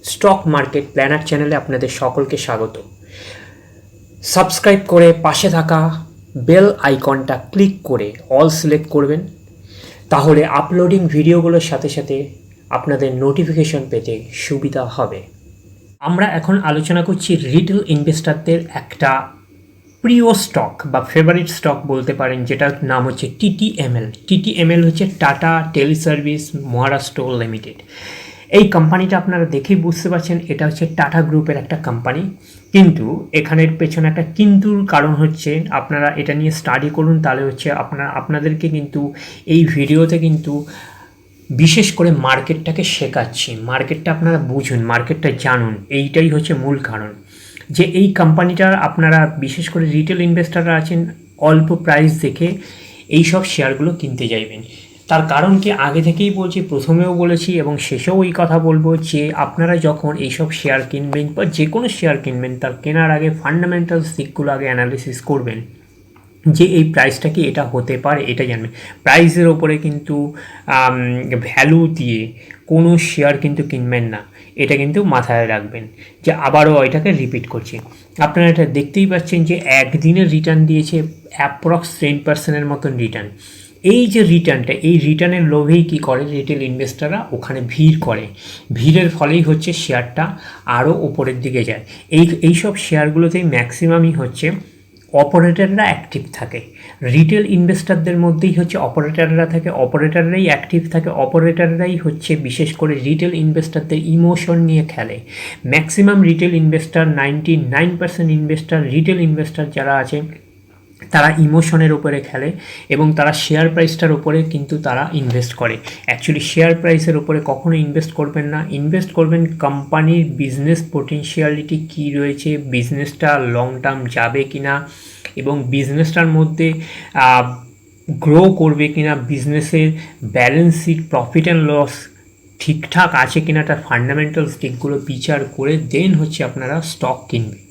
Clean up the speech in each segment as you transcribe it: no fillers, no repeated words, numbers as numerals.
Stock market planner চ্যানেলে আপনাদের সকলকে স্বাগত। সাবস্ক্রাইব করে পাশে থাকা বেল আইকনটা ক্লিক করে অল সিলেক্ট করবেন, তাহলে আপলোডিং ভিডিওগুলোর সাথে সাথে আপনাদের নোটিফিকেশন পেতে সুবিধা হবে। আমরা এখন আলোচনা করছি রিটেল ইনভেস্টরদের একটা প্রিয় স্টক বা ফেভারিট স্টক বলতে পারেন, যেটার নাম হচ্ছে টিটিএমএল। টিটিএমএল হচ্ছে টাটা টেলিসার্ভিস মহারাষ্ট্র লিমিটেড। এই কোম্পানিটা আপনারা দেখেই বুঝতে পারছেন এটা হচ্ছে টাটা গ্রুপের একটা কোম্পানি। কিন্তু এখানের পেছনে একটা কিন্তুর কারণ হচ্ছে, আপনারা এটা নিয়ে স্টাডি করুন, তাহলে হচ্ছে আপনাদেরকে কিন্তু এই ভিডিওতে কিন্তু বিশেষ করে মার্কেটটাকে শেখাচ্ছি। মার্কেটটা আপনারা বুঝুন, মার্কেটটা জানুন, এইটাই হচ্ছে মূল কারণ যে এই কোম্পানিটার আপনারা বিশেষ করে রিটেল ইনভেস্টাররা আছেন, অল্প প্রাইস দেখে এই সব শেয়ারগুলো কিনতে যাইবেন। তার কারণ কি আগে থেকেই বলছি, প্রথমেও বলেছি এবং শেষেও এই কথা বলবো যে আপনারা যখন এইসব শেয়ার কিনবেন বা যে কোনো শেয়ার কিনবেন, তার কেনার আগে ফান্ডামেন্টালস দিকগুলো আগে অ্যানালিসিস করবেন যে এই প্রাইসটা কি এটা হতে পারে, এটা জানবেন। প্রাইসের ওপরে কিন্তু ভ্যালু দিয়ে কোনো শেয়ার কিন্তু কিনবেন না, এটা কিন্তু মাথায় রাখবেন। যে আবারও এটাকে রিপিট করছি, আপনারা এটা দেখতেই পাচ্ছেন যে একদিনের রিটার্ন দিয়েছে অ্যাপ্রক্স 10%-এর মতন রিটার্ন। এই যে রিটার্নটা, এই রিটার্নের লোভেই কী করে রিটেল ইনভেস্টাররা ওখানে ভিড় করে, ভিড়ের ফলেই হচ্ছে শেয়ারটা আরও ওপরের দিকে যায়। এইসব শেয়ারগুলোতেই ম্যাক্সিমামই হচ্ছে অপারেটররা অ্যাক্টিভ থাকে। রিটেল ইনভেস্টারদের মধ্যেই হচ্ছে অপারেটররা থাকে, অপারেটররাই অ্যাক্টিভ থাকে, অপারেটররাই হচ্ছে বিশেষ করে রিটেল ইনভেস্টারদের ইমোশন নিয়ে খেলে। Maximum retail investor 99% investor, retail investor যারা আছে তারা ইমোশনের উপরে খেলে এবং তারা শেয়ার প্রাইসটার উপরে কিন্তু তারা ইনভেস্ট করে। অ্যাকচুয়ালি শেয়ার প্রাইসের উপরে কখনো ইনভেস্ট করবেন না, ইনভেস্ট করবেন কোম্পানির বিজনেস পোটেনশিয়ালিটি কী রয়েছে, বিজনেসটা লং টার্ম যাবে কি না এবং বিজনেসটার মধ্যে গ্রো করবে কি না, বিজনেসের balance sheet, profit and loss ঠিকঠাক আছে কিনা, তার ফান্ডামেন্টালস দিকগুলো বিচার করে দেন হচ্ছে আপনারা স্টক কিনবেন।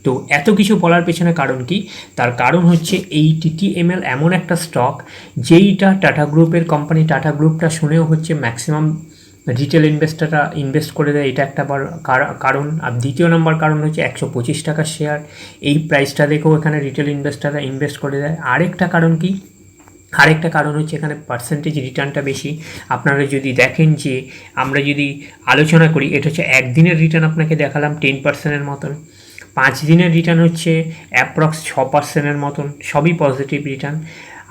তো এত কিছু বলার পেছনে কারণ কি, তার কারণ হচ্ছে এই টিটিএমএল এমন একটা স্টক যেইটা টাটা গ্রুপের কোম্পানি। টাটা গ্রুপটা শুনেও হচ্ছে ম্যাক্সিমাম রিটেল ইনভেস্টাররা ইনভেস্ট করে দেয়, এটা একটা কারণ। আর দ্বিতীয় নম্বর কারণ হচ্ছে 125 টাকা শেয়ার, এই প্রাইসটা দেখেও এখানে রিটেল ইনভেস্টাররা ইনভেস্ট করে দেয়। আরেকটা কারণ হচ্ছে এখানে পার্সেন্টেজ রিটার্নটা বেশি। আপনারা যদি দেখেন যে আমরা যদি আলোচনা করি, এটা হচ্ছে একদিনের রিটার্ন আপনাকে দেখালাম 10%-এর মতন, 5 দিনের রিটার্ন হচ্ছে অ্যাপ্রক্স 6%-এর মতন, সবই পজিটিভ রিটার্ন।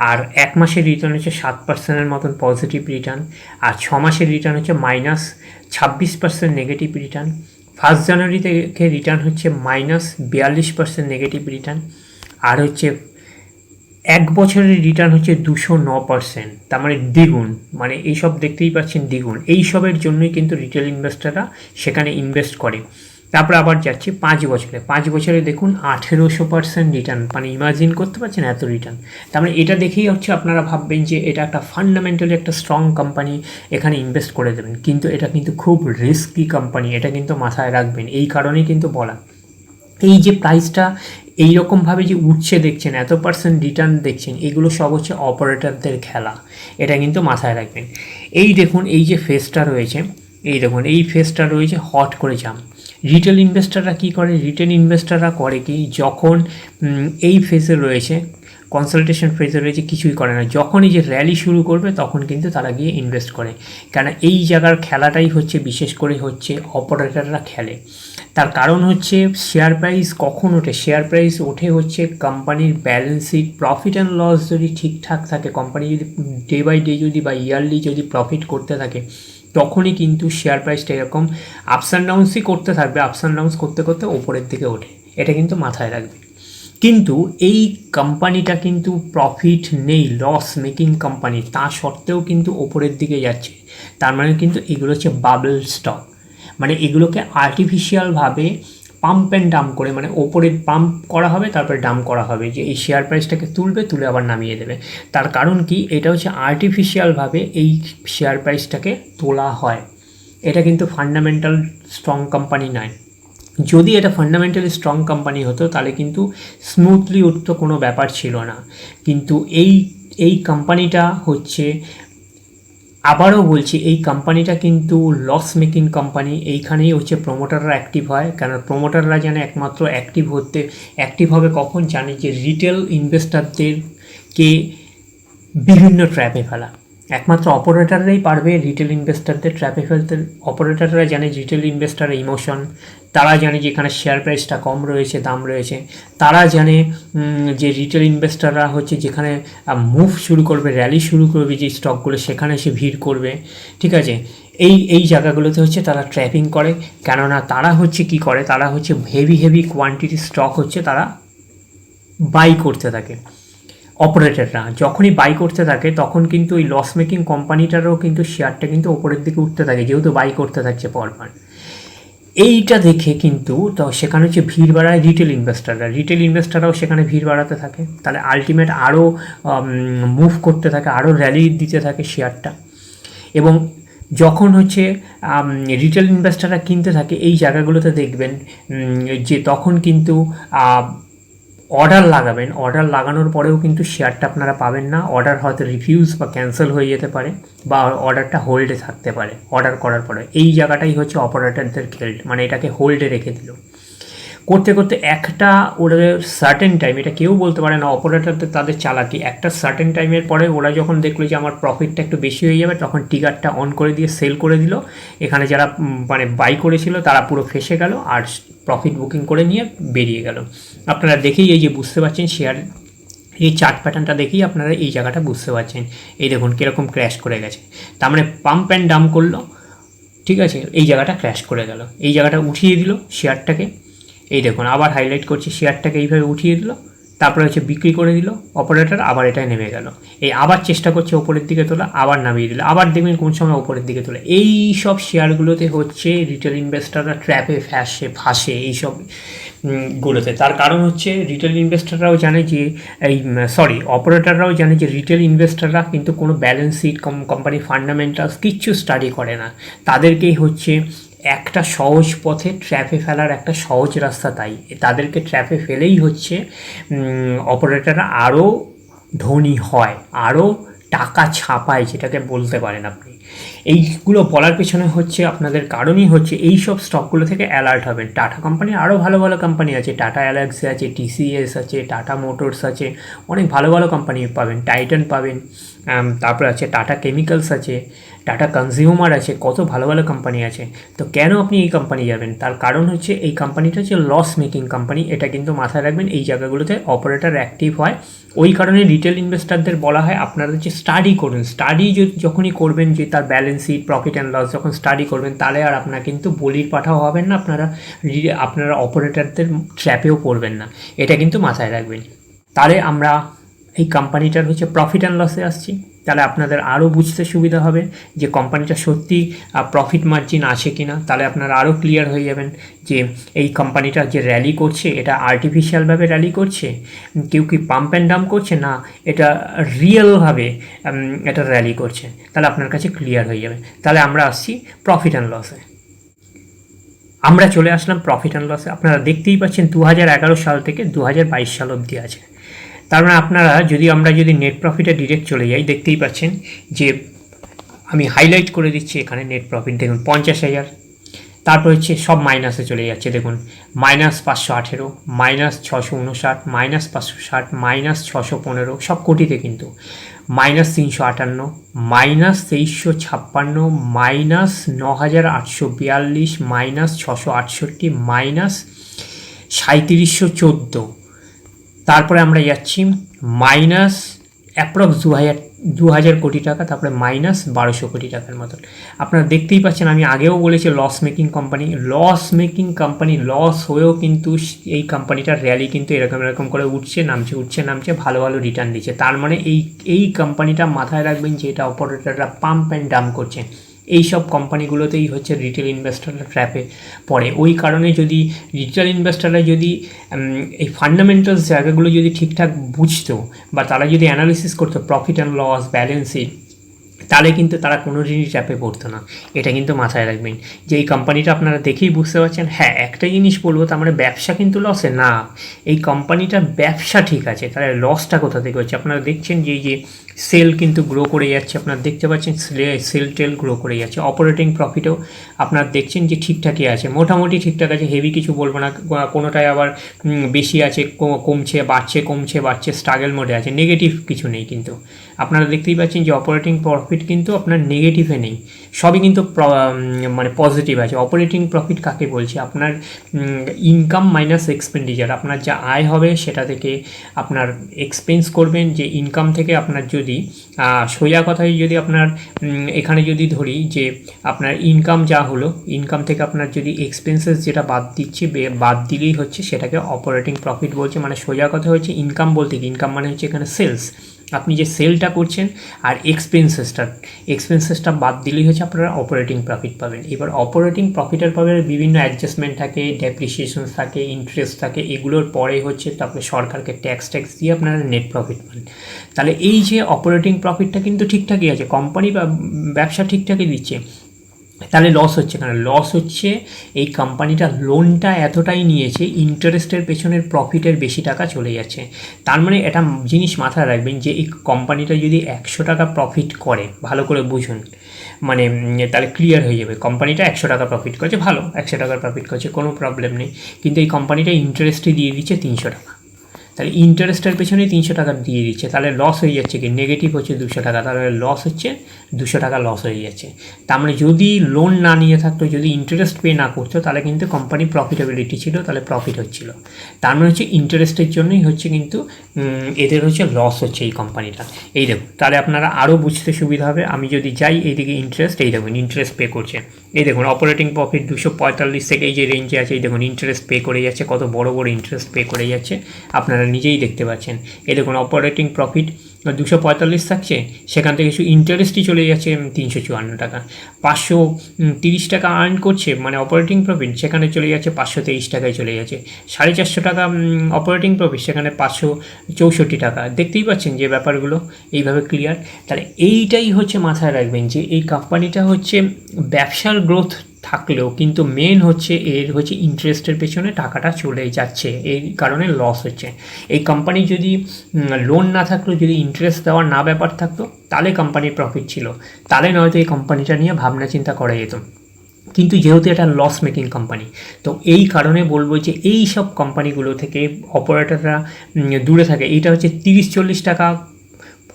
আর 1 মাসের রিটার্ন হচ্ছে 7%-এর মতন পজিটিভ রিটার্ন, আর 6 মাসের রিটার্ন হচ্ছে -26% নেগেটিভ রিটার্ন। 1 জানুয়ারি থেকে রিটার্ন হচ্ছে -42% নেগেটিভ রিটার্ন, আর হচ্ছে 1 বছরের রিটার্ন হচ্ছে 209%, তার মানে দ্বিগুণ। মানে এইসব দেখতেই পাচ্ছেন দ্বিগুণ। এইসবের জন্যই কিন্তু রিটেল ইনভেস্টাররা সেখানে ইনভেস্ট করে। তারপরে আবার যাচ্ছে 5 বছরে দেখুন 1800% রিটার্ন, মানে ইমাজিন করতে পারছেন এত রিটার্ন। তার মানে এটা দেখেই হচ্ছে আপনারা ভাববেন যে এটা একটা ফান্ডামেন্টালি একটা স্ট্রং কোম্পানি, এখানে ইনভেস্ট করে দেবেন। কিন্তু এটা কিন্তু খুব রিস্কি কোম্পানি, এটা কিন্তু মাথায় রাখবেন। এই কারণেই কিন্তু বলা, এই যে প্রাইসটা এইরকমভাবে যে উঠছে দেখছেন, এত পার্সেন্ট রিটার্ন দেখছেন, এগুলো সব হচ্ছে অপারেটরদের খেলা, এটা কিন্তু মাথায় রাখবেন। এই দেখুন এই যে ফেসটা রয়েছে, এই দেখুন এই ফেসটা রয়েছে হট করে জাম। রিটেল ইনভেস্টাররা কী করে, রিটেল ইনভেস্টাররা করে কি, যখন এই ফেসে রয়েছে, কনসালটেশন ফেজে রয়েছে, কিছুই করে না, যখন এই যে র্যালি শুরু করবে তখন কিন্তু তারা গিয়ে ইনভেস্ট করে। কেন এই জায়গার খেলাটাই হচ্ছে বিশেষ করে হচ্ছে অপারেটররা খেলে। তার কারণ হচ্ছে শেয়ার প্রাইস কখন ওঠে, শেয়ার প্রাইস ওঠে হচ্ছে কোম্পানির balance sheet, profit and loss যদি ঠিকঠাক থাকে, কোম্পানি যদি ডে বাই ডে যদি বা ইয়ারলি যদি প্রফিট করতে থাকে, তখনই কিন্তু শেয়ার প্রাইসটা এরকম আপস অ্যান্ড ডাউন্সই করতে থাকবে, আপস অ্যান্ড ডাউন্স করতে করতে ওপরের দিকে ওঠে, এটা কিন্তু মাথায় রাখবে। কিন্তু এই কোম্পানিটা কিন্তু প্রফিট নেই, লস মেকিং কোম্পানি, তা সত্ত্বেও কিন্তু ওপরের দিকে যাচ্ছে। তার মানে কিন্তু এগুলো হচ্ছে বাবল স্টক, মানে এগুলোকে আর্টিফিশিয়ালভাবে পাম্প অ্যান্ড ডাম্প করে, মানে ওপরে পাম্প করা হবে তারপরে ডাম্প করা হবে, যে এই শেয়ার প্রাইসটাকে তুলে আবার নামিয়ে দেবে। তার কারণ কি, এটা হচ্ছে আর্টিফিশিয়ালভাবে এই শেয়ার প্রাইসটাকে তোলা হয়, এটা কিন্তু ফান্ডামেন্টাল স্ট্রং কোম্পানি নয়। যদি এটা ফান্ডামেন্টালি স্ট্রং কোম্পানি হতো তাহলে কিন্তু স্মুথলি উঠতো, কোনো ব্যাপার ছিল না। কিন্তু এই কোম্পানিটা হচ্ছে আবারও বলছি, এই কোম্পানিটা কিন্তু লস মেকিং কোম্পানি। এইখানেই হচ্ছে প্রোমোটাররা অ্যাক্টিভ হয়, কারণ প্রোমোটাররা জানে একমাত্র অ্যাক্টিভ হবে কখন, জানে যে রিটেল ইনভেস্টারদেরকে বিভিন্ন ট্র্যাপে ফেলা। একমাত্র অপারেটররাই পারবে রিটেল ইনভেস্টারদের ট্র্যাপে ফেলতে। অপারেটররা জানে রিটেল ইনভেস্টারের ইমোশন, তারা জানে যে এখানে শেয়ার প্রাইসটা কম রয়েছে, দাম রয়েছে। তারা জানে যে রিটেল ইনভেস্টাররা হচ্ছে যেখানে মুভ শুরু করবে, র্যালি শুরু করবে যে স্টকগুলো, সেখানে এসে ভিড় করবে। ঠিক আছে, এই জায়গাগুলোতে হচ্ছে তারা ট্র্যাপিং করে। কেননা তারা হচ্ছে কি করে, তারা হচ্ছে হেভি কোয়ান্টিটি স্টক হচ্ছে তারা বাই করতে থাকে। অপারেটররা যখনই বাই করতে থাকে তখন কিন্তু ওই লস মেকিং কোম্পানিটারও কিন্তু শেয়ারটা কিন্তু ওপরের দিকে উঠতে থাকে, যেহেতু বাই করতে থাকছে পরপর। এইটা দেখে কিন্তু তো সেখানে হচ্ছে ভিড় বাড়ায় রিটেল ইনভেস্টাররাও সেখানে ভিড় বাড়াতে থাকে। তাহলে আলটিমেট আরও মুভ করতে থাকে, আরও র্যালি দিতে থাকে শেয়ারটা। এবং যখন হচ্ছে রিটেল ইনভেস্টাররা কিনতে থাকে এই জায়গাগুলোতে দেখবেন যে তখন কিন্তু অর্ডার লাগাবেন, অর্ডার লাগানোর পরেও কিন্তু শেয়ারটা আপনারা পাবেন না। অর্ডার হয়তো রিফিউজ বা ক্যান্সেল হয়ে যেতে পারে, বা অর্ডারটা হোল্ডে থাকতে পারে অর্ডার করার পরে। এই জায়গাটাই হচ্ছে অপারেটরদের খেল, মানে এটাকে হোল্ডে রেখে দিল করতে করতে একটা ওদের সার্টেন টাইম, এটা কেউ বলতে পারে না অপারেটরদের তাদের চালাকি, একটা সার্টেন টাইমের পরে ওরা যখন দেখলো যে আমার প্রফিটটা একটু বেশি হয়ে যাবে, তখন টিকারটা অন করে দিয়ে সেল করে দিল। এখানে যারা মানে বাই করেছিল তারা পুরো ফেসে গেল, আর প্রফিট বুকিং করে নিয়ে বেরিয়ে গেল। আপনারা দেখেই এই যে বুঝতে পারছেন শেয়ার, এই চার্ট প্যাটার্নটা দেখেই আপনারা এই জায়গাটা বুঝতে পারছেন। এই দেখুন কীরকম ক্র্যাশ করে গেছে, তার মানে পাম্প অ্যান্ড ডাম্প করলো। ঠিক আছে, এই জায়গাটা ক্র্যাশ করে গেল, এই জায়গাটা উঠিয়ে দিল শেয়ারটাকে। এই দেখুন আবার হাইলাইট করছি, শেয়ারটাকে এইভাবে উঠিয়ে দিল, তারপরে হচ্ছে বিক্রি করে দিল অপারেটর, আবার এটাই নেমে গেল। এই আবার চেষ্টা করছে ওপরের দিকে তোলা, আবার নামিয়ে দিল, আবার দেখবেন কোন সময় ওপরের দিকে তোলা। এই সব শেয়ারগুলোতে হচ্ছে রিটেল ইনভেস্টাররা ট্র্যাপে ফাঁসে এইসব গুলোতে। তার কারণ হচ্ছে রিটেল ইনভেস্টাররাও জানে যে অপারেটররাও জানে যে রিটেল ইনভেস্টাররা কিন্তু কোনো ব্যালেন্স শিট, কোম্পানির ফান্ডামেন্টালস কিচ্ছু স্টাডি করে না। তাদেরকেই হচ্ছে একটা সহজ পথে ট্র্যাপে ফেলার একটা সহজ রাস্তা, তাই তাদেরকে ট্র্যাপে ফেলেই হচ্ছে অপারেটররা আরও ধনী হয়, আরও টাকা ছাপায়, যেটাকে বলতে পারেন আপনি। এইগুলো বলার পেছনে হচ্ছে আপনাদের কারণই হচ্ছে এই সব স্টকগুলো থেকে অ্যালার্ট হবেন। টাটা কোম্পানি আরও ভালো ভালো কোম্পানি আছে, টাটা অ্যালাক্সি আছে, টিসিএস আছে, টাটা মোটরস আছে, অনেক ভালো ভালো কোম্পানি পাবেন, টাইটান পাবেন, তারপরে আছে টাটা কেমিক্যালস আছে, টাটা কনজিউমার আছে, কত ভালো ভালো কোম্পানি আছে। তো কেন আপনি এই কোম্পানি যাবেন? তার কারণ হচ্ছে এই কোম্পানিটা হচ্ছে লস মেকিং কোম্পানি, এটা কিন্তু মাথায় রাখবেন। এই জায়গাগুলোতে অপারেটর অ্যাক্টিভ হয়, ওই কারণে রিটেল ইনভেস্টারদের বলা হয় আপনারা হচ্ছে স্টাডি করুন। স্টাডি যখনই করবেন, যে তার balance sheet, profit and loss যখন স্টাডি করবেন, তাহলে আর আপনার কিন্তু বলির পাঠাও হবেন না, আপনারা অপারেটরদের ট্র্যাপেও পড়বেন না, এটা কিন্তু মাথায় রাখবেন। তাহলে আমরা এই কোম্পানিটার হচ্ছে প্রফিট অ্যান্ড লসে আসছি। তাহলে আপনাদের আরও বুঝতে সুবিধা হবে যে কোম্পানিটা সত্যি প্রফিট মার্জিন আছে কি না। তাহলে আপনারা আরও ক্লিয়ার হয়ে যাবেন যে এই কোম্পানিটা যে র্যালি করছে এটা আর্টিফিশিয়ালভাবে র্যালি করছে, কেউ কি পাম্প অ্যান্ড ডাম্প করছে, না এটা রিয়েলভাবে এটা র্যালি করছে। তাহলে আপনার কাছে ক্লিয়ার হয়ে যাবে। তাহলে আমরা আসছি প্রফিট অ্যান্ড লসে। আমরা চলে আসলাম প্রফিট অ্যান্ড লসে। আপনারা দেখতেই পাচ্ছেন 2011 সাল থেকে 2022 সাল অবধি আছে। তার মানে আমরা যদি নেট প্রফিটে ডিরেক্ট চলে যাই, দেখতেই পাচ্ছেন যে আমি হাইলাইট করে দিচ্ছি এখানে নেট প্রফিট দেখুন 50,000, তারপর হচ্ছে সব মাইনাসে চলে যাচ্ছে দেখুন, -518, -659, -560, -615, সব কোটিতে কিন্তু, -358, -2356, -9842, -668, -3714। তারপরে আমরা যাচ্ছি মাইনাস অ্যাপ্রক্স 2000 কোটি টাকা, তারপরে -1200 কোটি টাকার মতন। আপনারা দেখতেই পাচ্ছেন, আমি আগেও বলেছি লস মেকিং কোম্পানি লস হয়েও কিন্তু এই কোম্পানিটার র্যালি কিন্তু এরকম করে উঠছে নামছে, ভালো ভালো রিটার্ন দিচ্ছে। তার মানে এই কোম্পানিটা মাথায় রাখবেন যে এটা অপারেটররা পাম্প অ্যান্ড ডাম্প করছে। এই সব কোম্পানিগুলোতেই হচ্ছে রিটেল ইনভেস্টাররা ট্র্যাপে পড়ে। ওই কারণে যদি রিটেল ইনভেস্টাররা যদি এই ফান্ডামেন্টালস জায়গাগুলো যদি ঠিকঠাক বুঝতো, বা তারা যদি অ্যানালিসিস করতো profit and loss, balance sheet, তাহলে কিন্তু তারা কোনো দিনই ট্র্যাপে পড়তো না। এটা কিন্তু মাথায় রাখবেন যে এই কোম্পানিটা আপনারা দেখেই বুঝতে পারছেন। হ্যাঁ, একটা জিনিস বলবো, তার মানে ব্যবসা কিন্তু লসে না, এই কোম্পানিটার ব্যবসা ঠিক আছে, তাহলে লসটা কোথা থেকে হচ্ছে? আপনারা দেখছেন যে এই যে সেল কিন্তু গ্রো করে যাচ্ছে, আপনারা দেখতে পাচ্ছেন সেল টেল গ্রো করে যাচ্ছে। অপারেটিং প্রফিটও আপনারা দেখছেন যে ঠিকঠাকই আছে, মোটামুটি ঠিকঠাক আছে, হেভি কিছু বলবো না, কোনোটায় আবার বেশি আছে, কমছে বাড়ছে, কমছে বাড়ছে, স্ট্রাগল মোডে আছে, নেগেটিভ কিছু নেই। কিন্তু আপনারা দেখতেই পাচ্ছেন যে অপারেটিং প্রফিট কিন্তু আপনার নেগেটিভে নেই, সবই কিন্তু মানে পজিটিভ আছে। অপারেটিং প্রফিট কাকে বলছে? আপনার ইনকাম মাইনাস এক্সপেন্ডিচার, আপনার যা আয় হবে সেটা থেকে আপনার এক্সপেন্স করবেন, যে ইনকাম থেকে আপনার যদি সোজা কথায় যদি আপনার এখানে যদি ধরি যে আপনার ইনকাম যা হলো, ইনকাম থেকে আপনার যদি এক্সপেন্সেস যেটা বাদ দিচ্ছে, বাদ দিলেই হচ্ছে সেটাকে অপারেটিং প্রফিট বলছে। মানে সোজা কথা হচ্ছে ইনকাম বলতে কি, ইনকাম মানে হচ্ছে এখানে সেলস, আপনি যে সেলটা করছেন আর এক্সপেন্সেসটা বাদ দিলেই হচ্ছে আপনারা অপারেটিং প্রফিট পাবেন। এবার অপারেটিং প্রফিটের পরে বিভিন্ন অ্যাডজাস্টমেন্ট থাকে, ডেপ্রিসিয়েশন থাকে, ইন্টারেস্ট থাকে, এগুলোর পরে হচ্ছে তারপরে সরকারকে ট্যাক্স দিয়ে আপনারা নেট প্রফিট পান। তাহলে এই যে অপারেটিং প্রফিটটা কিন্তু ঠিকঠাকই আছে, কোম্পানি বা ব্যবসা ঠিকঠাকই দিচ্ছে, তাহলে লস হচ্ছে কেন? লস হচ্ছে এই কোম্পানিটা লোনটা এতটাই নিয়েছে, ইন্টারেস্টের পেছনের প্রফিটের বেশি টাকা চলে যাচ্ছে। তার মানে এটা জিনিস মাথায় রাখবেন যে এই কোম্পানিটা যদি 100 টাকা প্রফিট করে, ভালো করে বুঝুন, মানে তাহলে ক্লিয়ার হয়ে যাবে, কোম্পানিটা 100 টাকা প্রফিট করছে, ভালো 100 টাকার প্রফিট করছে, কোনো প্রবলেম নেই, কিন্তু এই কোম্পানিটা ইন্টারেস্টে দিয়ে দিচ্ছে 300 টাকা, তাহলে ইন্টারেস্টের পেছনে 300 টাকা দিয়ে দিচ্ছে, তাহলে লস হয়ে যাচ্ছে কি? নেগেটিভ হচ্ছে 200 টাকা, তাহলে লস হচ্ছে 200 টাকা লস হয়ে যাচ্ছে। তার মানে যদি লোন না নিয়ে থাকতো, যদি ইন্টারেস্ট পে না করতো, তাহলে কিন্তু কোম্পানি প্রফিটেবিলিটি ছিল, তাহলে প্রফিট হচ্ছিল। তার মানে হচ্ছে ইন্টারেস্টের জন্যই হচ্ছে কিন্তু এদের হচ্ছে লস হচ্ছে এই কোম্পানিটা। এই দেখুন, তাহলে আপনারা আরও বুঝতে সুবিধা হবে। আমি যদি যাই এইদিকে ইন্টারেস্ট, এই দেখুন ইন্টারেস্ট পে করছে, এই দেখুন অপারেটিং প্রফিট 245 থেকে এই যে রেঞ্জে আছে, এই দেখুন ইন্টারেস্ট পে করে যাচ্ছে, কত বড় বড় ইন্টারেস্ট পে করে যাচ্ছে, আপনারা নিজেই দেখতে পাচ্ছেন। এই দেখুন অপারেটিং প্রফিট 245 থাকছে, সেখান থেকে কিছু ইন্টারেস্টই চলে যাচ্ছে 354 টাকা, 530 টাকা আর্ন করছে মানে অপারেটিং প্রফিট, সেখানে চলে যাচ্ছে 523 টাকায় চলে যাচ্ছে, 450 টাকা অপারেটিং প্রফিট, সেখানে 564 টাকা। দেখতেই পাচ্ছেন যে ব্যাপারগুলো এইভাবে ক্লিয়ার। তাহলে এইটাই হচ্ছে মাথায় রাখবেন যে এই কোম্পানিটা হচ্ছে ব্যবসার গ্রোথ থাকলেও কিন্তু মেন হচ্ছে এর হচ্ছে ইন্টারেস্টের পেছনে টাকাটা চলে যাচ্ছে, এই কারণে লস হচ্ছে। এই কোম্পানি যদি লোন না থাকলেও, যদি ইন্টারেস্ট দেওয়ার না ব্যাপার থাকতো, তাহলে কোম্পানির প্রফিট ছিল, তাহলে নয়তো এই কোম্পানিটা নিয়ে ভাবনা চিন্তা করা যেত। কিন্তু যেহেতু এটা লস মেকিং কোম্পানি, তো এই কারণে বলবো যে এই সব কোম্পানিগুলো থেকে অপারেটররা দূরে থাকে। এইটা হচ্ছে 30-40 টাকা,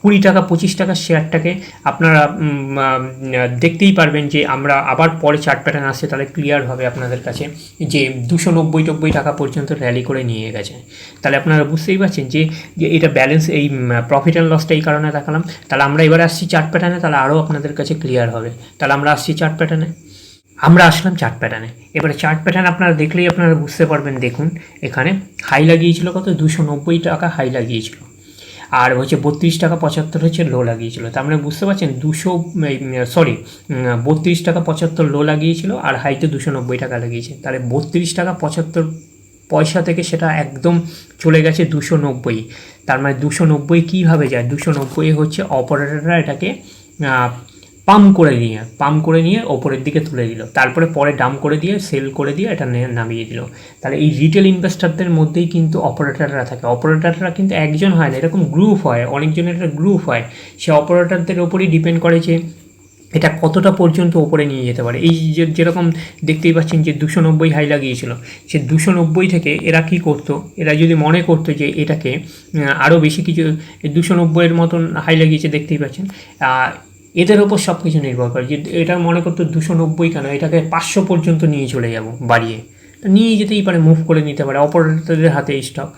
20 টাকা, 25 টাকা শেয়ারটাকে আপনারা দেখতেই পারবেন যে আমরা আবার পরে চার্ট প্যাটার্ন আসছে, তাহলে ক্লিয়ার হবে আপনাদের কাছে যে 290 টাকা পর্যন্ত র্যালি করে নিয়ে গেছে। তাহলে আপনারা বুঝতেই পারছেন যে এটা ব্যালেন্স, এই প্রফিট অ্যান্ড লসটা এই কারণে দেখালাম। তাহলে আমরা এবার আসছি চার্ট প্যাটার্নে, তাহলে আরও আপনাদের কাছে ক্লিয়ার হবে। তাহলে আমরা আসছি চার্ট প্যাটার্নে, আমরা আসলাম চার্ট প্যাটার্নে। এবারে চার্ট প্যাটার্ন আপনারা দেখলেই আপনারা বুঝতে পারবেন। দেখুন এখানে হাই লাগিয়েছিল কত? 290 টাকা হাই লাগিয়েছিল, আর হচ্ছে 32 টাকা 75 হচ্ছে লো লাগিয়েছিল। তার মানে বুঝতে পারছেন 32 টাকা 75 লো লাগিয়েছিল, আর হাইতে 290 টাকা লাগিয়েছে। তাহলে 32 টাকা 75 পয়সা থেকে সেটা একদম চলে গেছে 290। তার মানে 290 কীভাবে যায়? 290 হচ্ছে অপারেটররা এটাকে পাম্প করে নিয়ে ওপরের দিকে তুলে দিল, তারপরে পরে ডাম করে দিয়ে সেল করে দিয়ে এটা নামিয়ে দিল। তাহলে এই রিটেল ইনভেস্টারদের মধ্যেই কিন্তু অপারেটররা থাকে। অপারেটররা কিন্তু একজন হয় না, এরকম গ্রুপ হয়, অনেকজনের একটা গ্রুপ হয়। সে অপারেটরদের ওপরই ডিপেন্ড করে যে এটা কতটা পর্যন্ত ওপরে নিয়ে যেতে পারে। এই যেরকম দেখতেই পাচ্ছেন যে 290 হাই লাগিয়েছিল, সে 290 থেকে এরা কী করতো, এরা যদি মনে করতো যে এটাকে আরও বেশি কিছু, 290-এর মতন হাই লাগিয়েছে দেখতেই পাচ্ছেন, এদের ওপর সব কিছু নির্ভর করে। যে এটা মনে করতো 290 কেন, এটাকে 500 পর্যন্ত নিয়ে চলে যাব বাড়িয়ে, নিয়ে যেতেই পারে, মুভ করে নিতে পারে, অপারেটরদের হাতে স্টক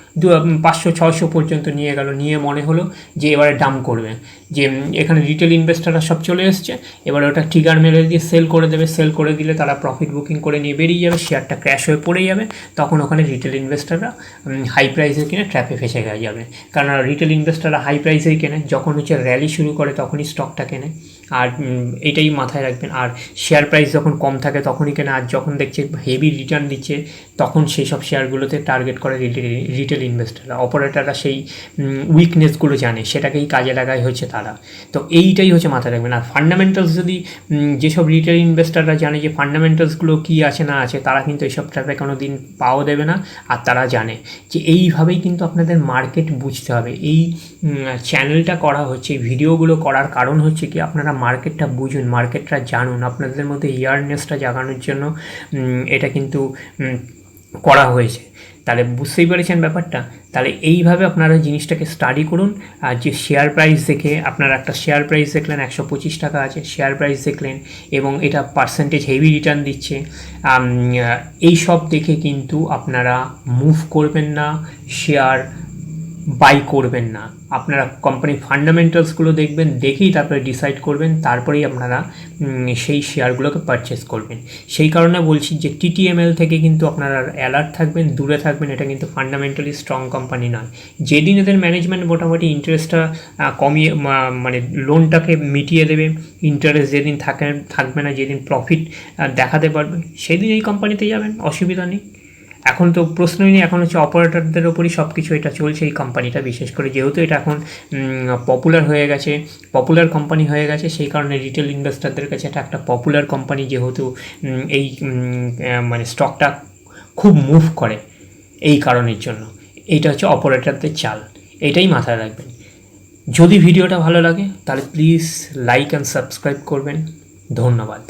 500-600 পর্যন্ত নিয়ে গেল, নিয়ে মনে হলো যে এবারে ডাম করবে, যে এখানে রিটেল ইনভেস্টাররা সব চলে এসছে, এবারে ওটা ট্রিগার মেরে দিয়ে সেল করে দেবে, সেল করে দিলে তারা প্রফিট বুকিং করে নিয়ে বেরিয়ে যাবে, শেয়ারটা ক্র্যাশ হয়ে পড়ে যাবে, তখন ওখানে রিটেল ইনভেস্টাররা হাই প্রাইসে কিনে ট্র্যাপে ফেসে যাবে। কারণ রিটেল ইনভেস্টাররা হাই প্রাইসেই কেনে, যখন হচ্ছে র্যালি শুরু করে তখনই স্টকটা কেনে, আর এটাই মাথায় রাখবেন। আর শেয়ার প্রাইস যখন কম থাকে তখনই কেনা, আর যখন দেখছে হেভি রিটার্ন দিচ্ছে তখন সেই সব শেয়ারগুলোতে টার্গেট করে রিটেল ইনভেস্টাররা। অপারেটাররা সেই উইকনেসগুলো জানে, সেটাকেই কাজে লাগায় হচ্ছে তারা। তো এইটাই হচ্ছে মাথায় রাখবেন। আর ফান্ডামেন্টালস যদি যেসব রিটেল ইনভেস্টাররা জানে যে ফান্ডামেন্টালসগুলো কী আছে না আছে, তারা কিন্তু এইসব ট্র্যাপে কোনো দিন পাও দেবে না। আর তারা জানে যে এইভাবেই কিন্তু আপনাদের মার্কেট বুঝতে হবে। এই চ্যানেলটা করা হচ্ছে, এই ভিডিওগুলো করার কারণ হচ্ছে কি আপনারা মার্কেটটা বুঝুন, মার্কেটটা জানুন, আপনাদের মধ্যে ইয়ারনেসটা জাগানোর জন্য এটা কিন্তু করা হয়েছে। তাহলে বুঝতেই পেরেছেন ব্যাপারটা। তাহলে এইভাবে আপনারা জিনিসটাকে স্টাডি করুন। আর যে শেয়ার প্রাইস দেখে আপনারা একটা শেয়ার প্রাইস দেখলেন 125 টাকা আছে, শেয়ার প্রাইস দেখলেন এবং এটা পার্সেন্টেজ হেভি রিটার্ন দিচ্ছে, এই সব দেখে কিন্তু আপনারা মুভ করবেন না, শেয়ার বাই করবেন না। আপনারা কোম্পানির ফান্ডামেন্টালসগুলো দেখবেন, দেখেই তারপরে ডিসাইড করবেন, তারপরেই আপনারা সেই শেয়ারগুলোকে পারচেস করবেন। সেই কারণে বলছি যে TTML থেকে কিন্তু আপনারা অ্যালার্ট থাকবেন, দূরে থাকবেন। এটা কিন্তু ফান্ডামেন্টালি স্ট্রং কোম্পানি নয়। যেদিন এদের ম্যানেজমেন্ট মোটামুটি ইন্টারেস্টটা কমিয়ে মানে লোনটাকে মিটিয়ে দেবে, ইন্টারেস্ট যেদিন থাকবে না, যেদিন প্রফিট দেখাতে পারবে, সেদিন এই কোম্পানিতে যাবেন, অসুবিধা নেই। এখন তো প্রশ্নই নেই, এখন হচ্ছে অপারেটরদের ওপরই সব কিছু এটা চলছে এই কোম্পানিটা, বিশেষ করে যেহেতু এটা এখন পপুলার হয়ে গেছে, পপুলার কোম্পানি হয়ে গেছে, সেই কারণে রিটেল ইনভেস্টারদের কাছে এটা একটা পপুলার কোম্পানি, যেহেতু এই মানে স্টকটা খুব মুভ করে এই কারণের জন্য। এইটা হচ্ছে অপারেটরদের চাল, এটাই মাথায় রাখবেন। যদি ভিডিওটা ভালো লাগে তাহলে প্লিজ লাইক অ্যান্ড সাবস্ক্রাইব করবেন। ধন্যবাদ।